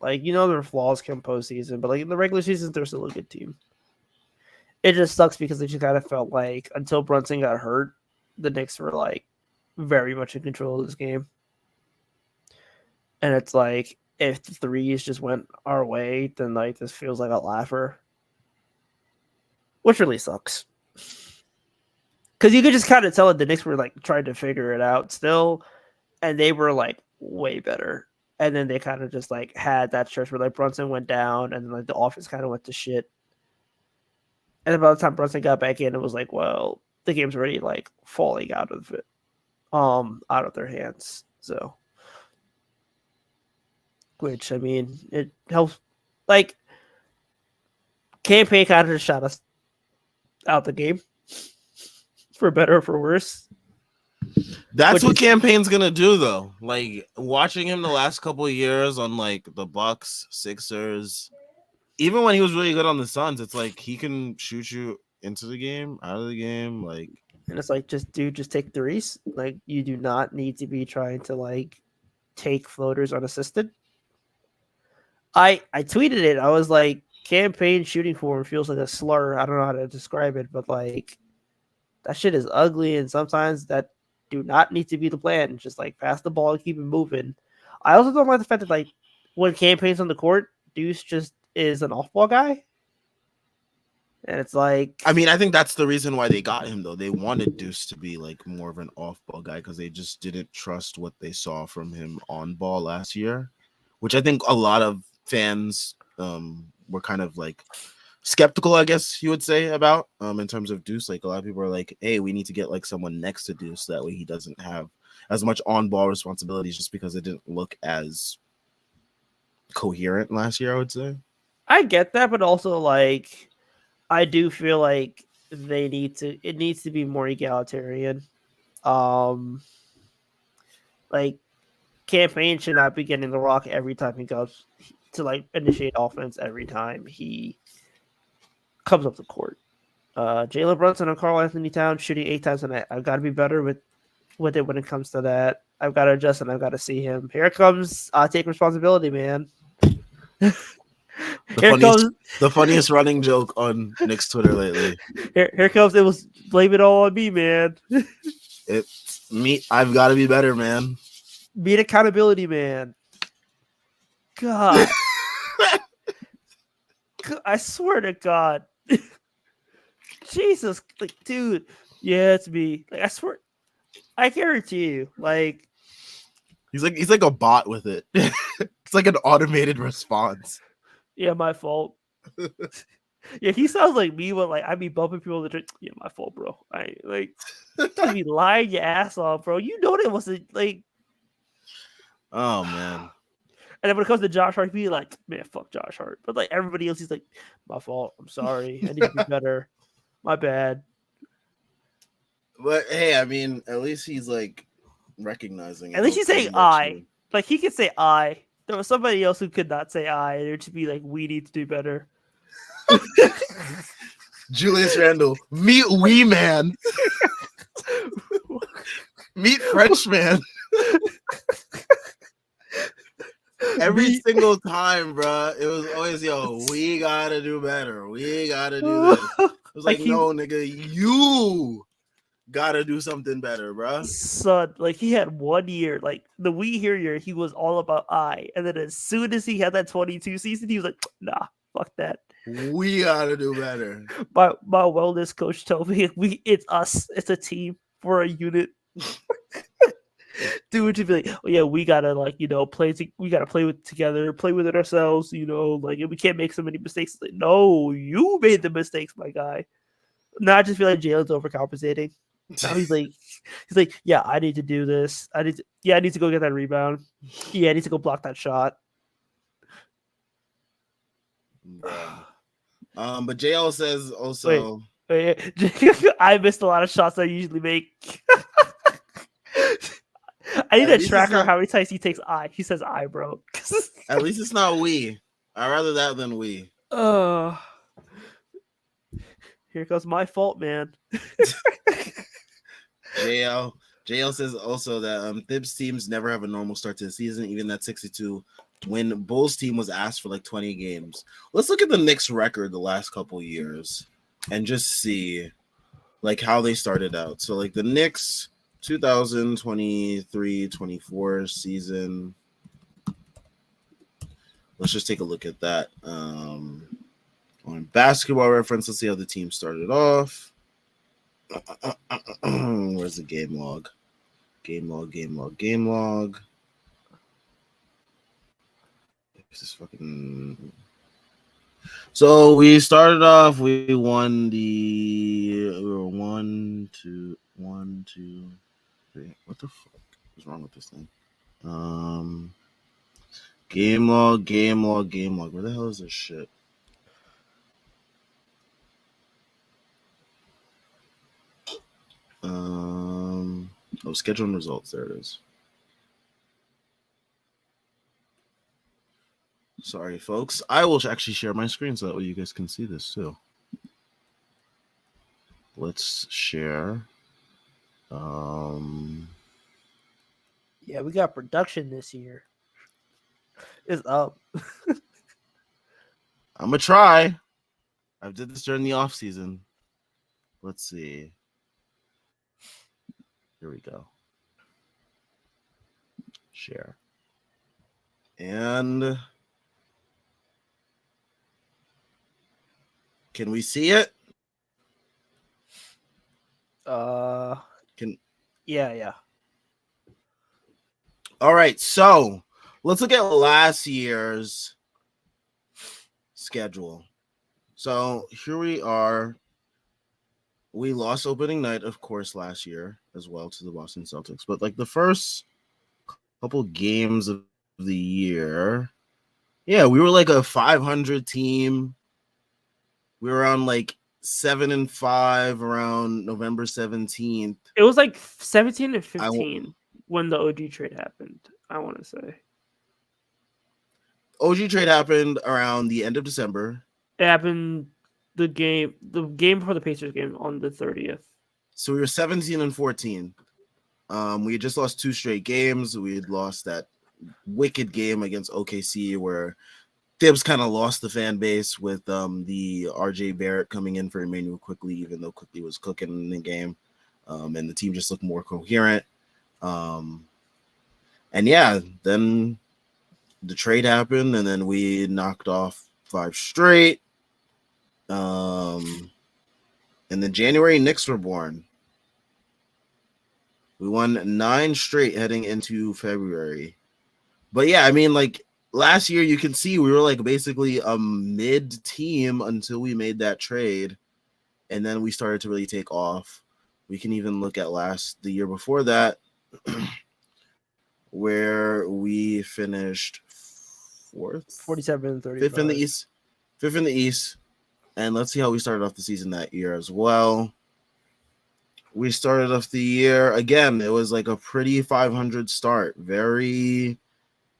Like their flaws come postseason, but like in the regular season, they're still a good team. It just sucks because they just kind of felt like until Brunson got hurt, the Knicks were like very much in control of this game. And it's like if the threes just went our way, then like this feels like a laugher, which really sucks. Because you could just kind of tell that the Knicks were like trying to figure it out still, and they were like way better. And then they kind of just like had that stretch where like Brunson went down, and then like the offense kind of went to shit. And then by the time Brunson got back in, it was like, well, the game's already like falling out of it, out of their hands. So, which I mean, it helps. Like, campaign kind of just shot us out the game, for better or for worse. That's what Campaign's gonna do, though. Like watching him the last couple of years on like the Bucks, Sixers, even when he was really good on the Suns, it's like he can shoot you into the game, out of the game, like. And it's like, just take threes. Like, you do not need to be trying to like take floaters unassisted. I tweeted it. I was like, campaign shooting form feels like a slur. I don't know how to describe it, but like that shit is ugly, and sometimes that do not need to be the plan. Just like pass the ball and keep it moving. I also don't like the fact that like when campaign's on the court, Deuce just is an off ball guy, and it's like I mean, I think that's the reason why they got him, though. They wanted Deuce to be like more of an off-ball guy because they just didn't trust what they saw from him on ball last year, which I think a lot of fans were kind of like skeptical, I guess you would say, about in terms of Deuce. Like a lot of people are like, "Hey, we need to get like someone next to Deuce that way he doesn't have as much on-ball responsibilities," just because it didn't look as coherent last year, I would say. I get that, but also like I do feel like it needs to be more egalitarian. Um like campaign should not be getting the rock every time he goes to like initiate offense every time he comes up the court. Jalen Brunson and Carl Anthony Towns shooting 8 times a night. I've got to be better with it when it comes to that. I've got to adjust and I've got to see him. Here comes take responsibility, man. The Here funniest, comes the funniest running joke on Knicks Twitter lately. here comes it was blame it all on me, man. It's me. I've got to be better, man. Be an accountability man. God. I swear to God. Jesus, like, dude. Yeah, it's me. Like, I swear, I guarantee you. Like, he's like a bot with it. It's like an automated response. yeah, my fault. Yeah, he sounds like me when like I be bumping people that drink. Yeah, my fault, bro. I like to be lying your ass off, bro. You know that wasn't like. Oh man. And then when it comes to Josh Hart, he be like, man, fuck Josh Hart. But like everybody else, he's like, my fault. I'm sorry. I need to be better. My bad. But hey, I mean, at least he's like recognizing it. At least he's saying Hopefully I. Like he could say I. There was somebody else who could not say I. There to be like, we need to do better. Julius Randle, meet Wee Man. Meet Frenchman. Every single time, bro, it was always, yo, we gotta do better. We gotta do this. It was like no, nigga, you gotta do something better, bro. Son, like he had 1 year, like the We Hear year, he was all about I. And then as soon as he had that 22 season, he was like, nah, fuck that. We gotta do better. My wellness coach told me it's us, it's a team, we're a unit. Dude, to be like, oh yeah, we gotta like we gotta play with together, play with it ourselves, like we can't make so many mistakes. Like, no, you made the mistakes, my guy. Not just feel like Jalen's overcompensating. Now he's like, yeah, I need to do this. I need to go get that rebound. Yeah, I need to go block that shot. But JL says also. Wait. I missed a lot of shots I usually make. I need a tracker how many times he takes I. He says I, bro. At least it's not we. I'd rather that than we. Here goes my fault, man. JL says also that Thibs teams never have a normal start to the season, even that 62 when Bulls team was asked for like 20 games. Let's look at the Knicks record the last couple years and just see like how they started out. So like the Knicks 2023-24 season. Let's just take a look at that. On Basketball Reference, let's see how the team started off. Where's the game log? Game log. This is fucking. So we started off. We won We were 1, 2, 1, 2, 3. What the fuck is wrong with this thing? Game log. Where the hell is this shit? Schedule and results. There it is. Sorry, folks. I will actually share my screen so that way you guys can see this too. Let's share. Yeah, we got production this year. It's up. I'm gonna try. I did this during the off season. Let's see. Here we go. Share. And can we see it? Can Yeah. All right, so let's look at last year's schedule. So here we are. We lost opening night, of course, last year as well to the Boston Celtics. But like the first couple games of the year, yeah, we were like a 500 team. We were on like 7-5 around November 17th. It was like 17 and 15 when the OG trade happened, I want to say. OG trade happened around the end of December. It happened the game before the Pacers game on the 30th. So we were 17 and 14. We had just lost 2 straight games. We had lost that wicked game against OKC where Thibs kind of lost the fan base with the RJ Barrett coming in for Emmanuel Quickly, even though Quickly was cooking in the game. And the team just looked more coherent. And yeah, then the trade happened, and then we knocked off 5 straight. And then January, Knicks were born. We won 9 straight heading into February. But yeah, I mean, like last year, you can see we were like basically a mid team until we made that trade. And then we started to really take off. We can even look at the year before that, where we finished 4th, 47 and 35. 5th in the East. 5th in the East. And let's see how we started off the season that year as well. We started off the year, again, it was like a pretty 500 start. Very,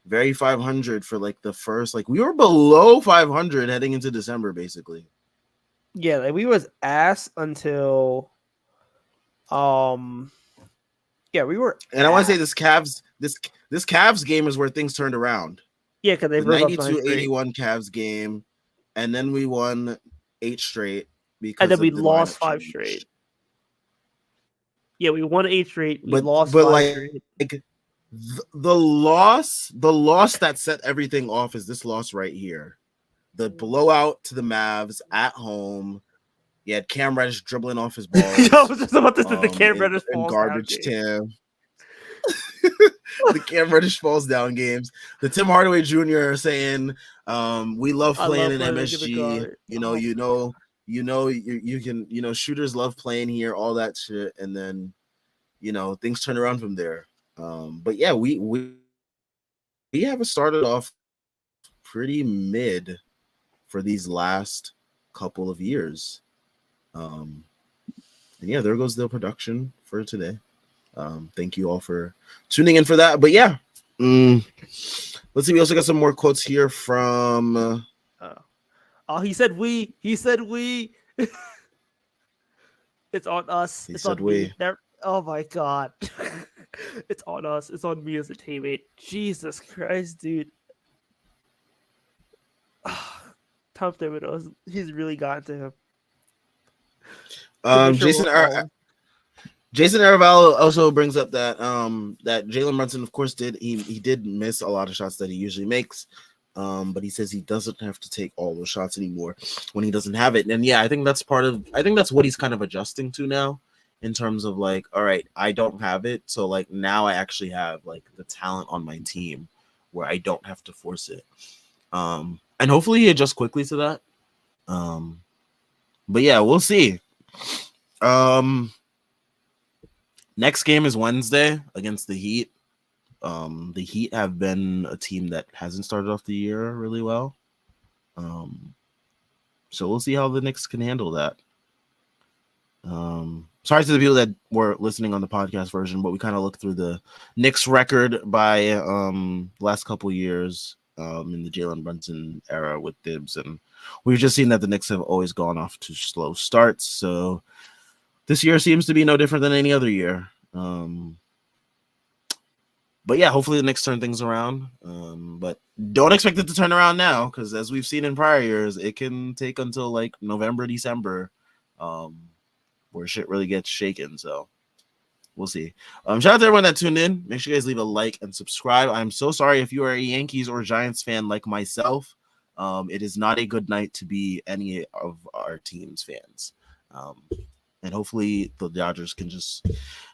very 500 for like the first, like we were below 500 heading into December, basically. Yeah, like we was ass until, yeah, we were. And I want to say this Cavs game is where things turned around. Yeah, because they the broke 92-81 Cavs game, and then we won 8 straight because and then we the lost 5 change. straight. Yeah, we won 8 straight. We lost but 5 like, straight. The loss that set everything off is this loss right here. The blowout to the Mavs at home. You had Cam Reddish dribbling off his balls. I was just about to say the Cam Reddish falls garbage down Tim. The Cam Reddish falls down games. The Tim Hardaway Jr. saying, "We love playing in MSG. You can shooters love playing here. All that shit, and then things turn around from there. But yeah, we have started off pretty mid for these last couple of years. And yeah, there goes the production for today. Thank you all for tuning in for that. But yeah, let's see. We also got some more quotes here from. He said we. He said we. It's on us. It's on me. Oh my god. It's on us. It's on me as a teammate. Jesus Christ, dude. Tom Thibodeau, he's really gotten to him. Jason Aravallo also brings up that that Jalen Brunson, of course, he did miss a lot of shots that he usually makes, but he says he doesn't have to take all those shots anymore when he doesn't have it. And yeah, I think that's what he's kind of adjusting to now, in terms of like, all right, I don't have it, so like now I actually have like the talent on my team where I don't have to force it, and hopefully he adjusts quickly to that. But yeah, we'll see. Next game is Wednesday against the Heat. The Heat have been a team that hasn't started off the year really well. So we'll see how the Knicks can handle that. Sorry to the people that were listening on the podcast version, but we kind of looked through the Knicks record by last couple years in the Jalen Brunson era with Thibs, and we've just seen that the Knicks have always gone off to slow starts. So this year seems to be no different than any other year. but yeah, hopefully the Knicks turn things around. But don't expect it to turn around now, because as we've seen in prior years, it can take until like November, December, where shit really gets shaken. So we'll see. Shout out to everyone that tuned in. Make sure you guys leave a like and subscribe. I'm so sorry if you are a Yankees or Giants fan like myself. It is not a good night to be any of our team's fans. Um, and hopefully the Dodgers can just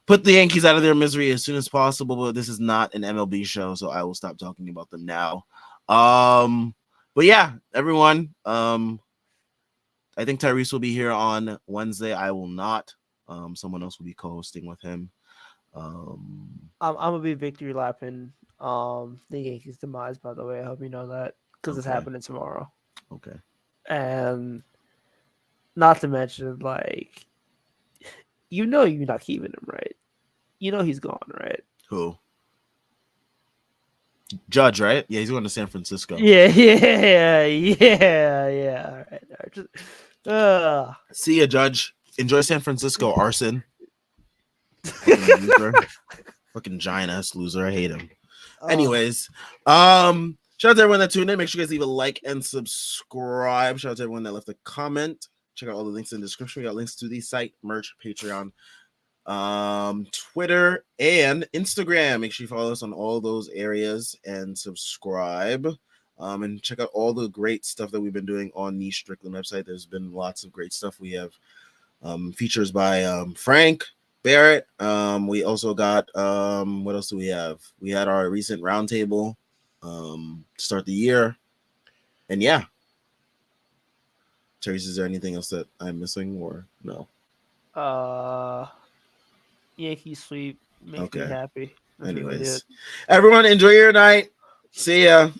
put the Yankees out of their misery as soon as possible. But this is not an MLB show, so I will stop talking about them now. But yeah, everyone. I think Tyrese will be here on Wednesday. I will not. Someone else will be co-hosting with him. I'm gonna be victory lapping the Yankees demise. By the way, I hope you know that because it's Okay. happening tomorrow. Okay. And not to mention, like, you know, you're not keeping him, right? You know he's gone, right? Who? Judge, right? Yeah, he's going to San Francisco. Yeah. All right. Just, See ya, Judge. Enjoy San Francisco, Arson. Fucking loser. Fucking giant ass loser. I hate him. Anyways, shout out to everyone that tuned in. Make sure you guys leave a like and subscribe. Shout out to everyone that left a comment. Check out all the links in the description. We got links to the site, merch, Patreon, Twitter, and Instagram. Make sure you follow us on all those areas and subscribe. And check out all the great stuff that we've been doing on the Strickland website. There's been lots of great stuff. We have features by Frank Barrett. We also got what else do we have? We had our recent roundtable to start the year, and yeah. Teresa, is there anything else that I'm missing or no? Yankee sweep makes me Okay. happy. That's really it. Anyways, everyone enjoy your night. See ya.